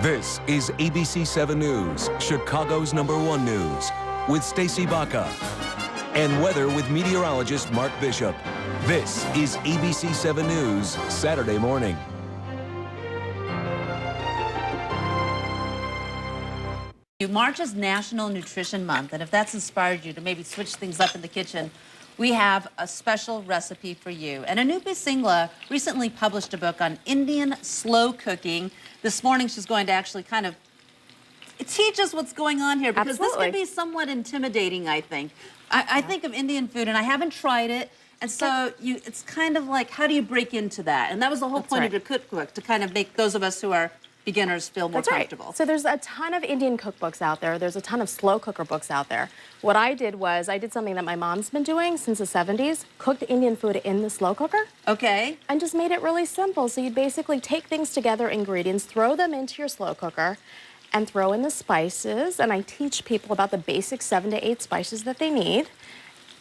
This is ABC 7 News, Chicago's #1 news, with Stacy Baca. And weather with meteorologist Mark Bishop. This is ABC 7 News, Saturday morning. March is National Nutrition Month, and if that's inspired you to maybe switch things up in the kitchen, we have a special recipe for you. And Anupi Singla recently published a book on Indian slow cooking. This morning she's going to actually kind of teach us what's going on here, because this can be somewhat intimidating, I think. I think of Indian food, and I haven't tried it, and so it's kind of like, how do you break into that? And that was the whole point of your cookbook, to kind of make those of us who are beginners feel more comfortable. Right. So there's a ton of Indian cookbooks out there. There's a ton of slow cooker books out there. What I did was I did something that my mom's been doing since the 70s, cooked Indian food in the slow cooker. Okay. And just made it really simple. So you basically take things together, ingredients, throw them into your slow cooker, and throw in the spices. And I teach people about the basic 7 to 8 spices that they need.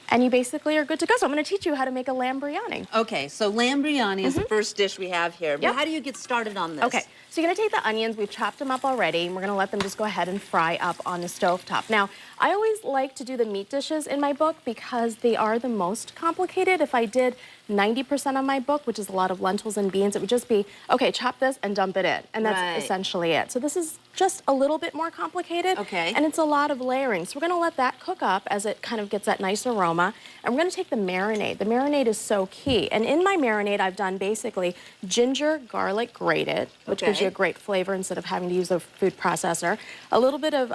And you basically are good to go. So I'm going to teach you how to make a lamb biryani. Okay, so lamb biryani is the first dish we have here. But how do you get started on this? Okay, so you're going to take the onions. We've chopped them up already, and we're going to let them just go ahead and fry up on the stovetop. Now, I always like to do the meat dishes in my book because they are the most complicated. If I did 90% of my book, which is a lot of lentils and beans, it would just be, okay, chop this and dump it in. And that's essentially it. So this is just a little bit more complicated. Okay. And it's a lot of layering. So we're going to let that cook up as it kind of gets that nice aroma. And we're going to take the marinade. The marinade is so key. And in my marinade, I've done basically ginger, garlic grated, which gives you a great flavor instead of having to use a food processor. A little bit of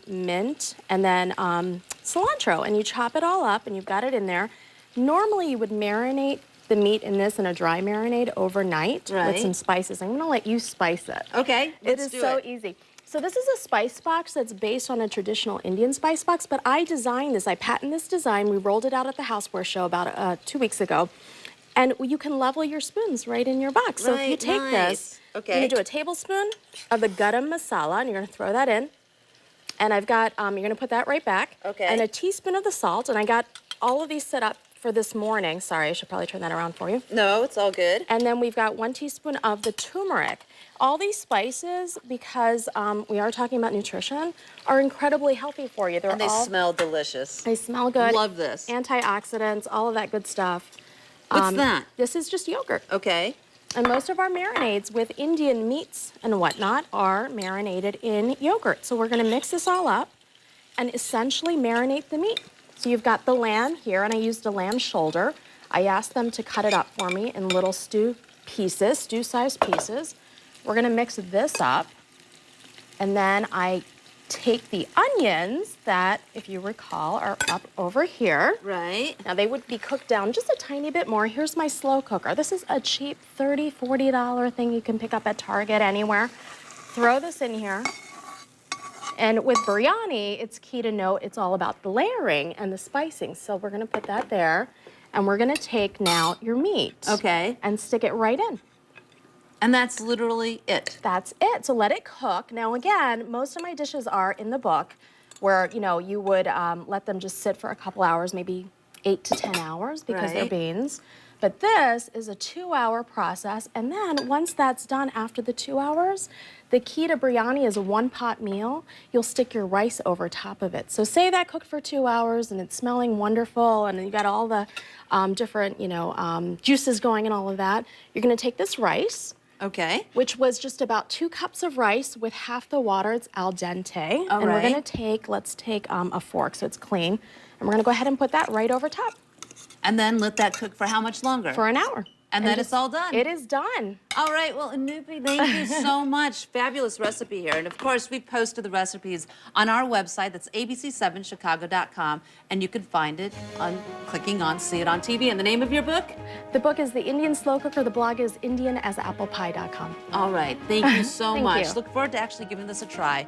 mint, and then cilantro. And you chop it all up, and you've got it in there. Normally, you would marinate the meat in this in a dry marinade overnight with some spices. I'm going to let you spice it. Okay, it is so easy. So this is a spice box that's based on a traditional Indian spice box, but I designed this. I patented this design. We rolled it out at the Houseware show about 2 weeks ago. And you can level your spoons right in your box. So if you take this, you're going to do a tablespoon of the garam masala, and you're going to throw that in. And I've got, you're going to put that right back. And a teaspoon of the salt. And I got all of these set up for this morning. Sorry, I should probably turn that around for you. No, it's all good. And then we've got 1 teaspoon of the turmeric. All these spices, because we are talking about nutrition, are incredibly healthy for you. And they smell delicious. They smell good. Love this. Antioxidants, all of that good stuff. What's that? This is just yogurt. Okay. And most of our marinades with Indian meats and whatnot are marinated in yogurt. So we're going to mix this all up and essentially marinate the meat. So you've got the lamb here, and I used a lamb shoulder. I asked them to cut it up for me in little stew-sized pieces. We're going to mix this up, and then I take the onions that, if you recall, are up over here. Right. Now, they would be cooked down just a tiny bit more. Here's my slow cooker. This is a cheap $30, $40 thing you can pick up at Target, anywhere. Throw this in here. And with biryani, it's key to note it's all about the layering and the spicing. So we're going to put that there, and we're going to take now your meat. Okay. And stick it right in. And that's literally it. That's it. So let it cook. Now, again, most of my dishes are in the book where, you know, you would let them just sit for a couple hours, maybe 8 to 10 hours because they're beans. But this is a 2-hour process. And then once that's done after the 2 hours, the key to biryani is a 1-pot meal. You'll stick your rice over top of it. So say that cooked for 2 hours and it's smelling wonderful and you got all the different, juices going and all of that. You're going to take this rice. Okay. Which was just about 2 cups of rice with half the water. It's al dente. All and we're going to take, let's take a fork so it's clean. And we're going to go ahead and put that right over top. And then let that cook for how much longer? For an hour. And then it's all done. It is done. All right. Well, Anupi, thank you so much. Fabulous recipe here. And, of course, we posted the recipes on our website. That's abc7chicago.com. And you can find it on clicking on See It on TV. And the name of your book? The book is The Indian Slow Cooker. The blog is indianasapplepie.com. All right. Thank you so much. You. Look forward to actually giving this a try.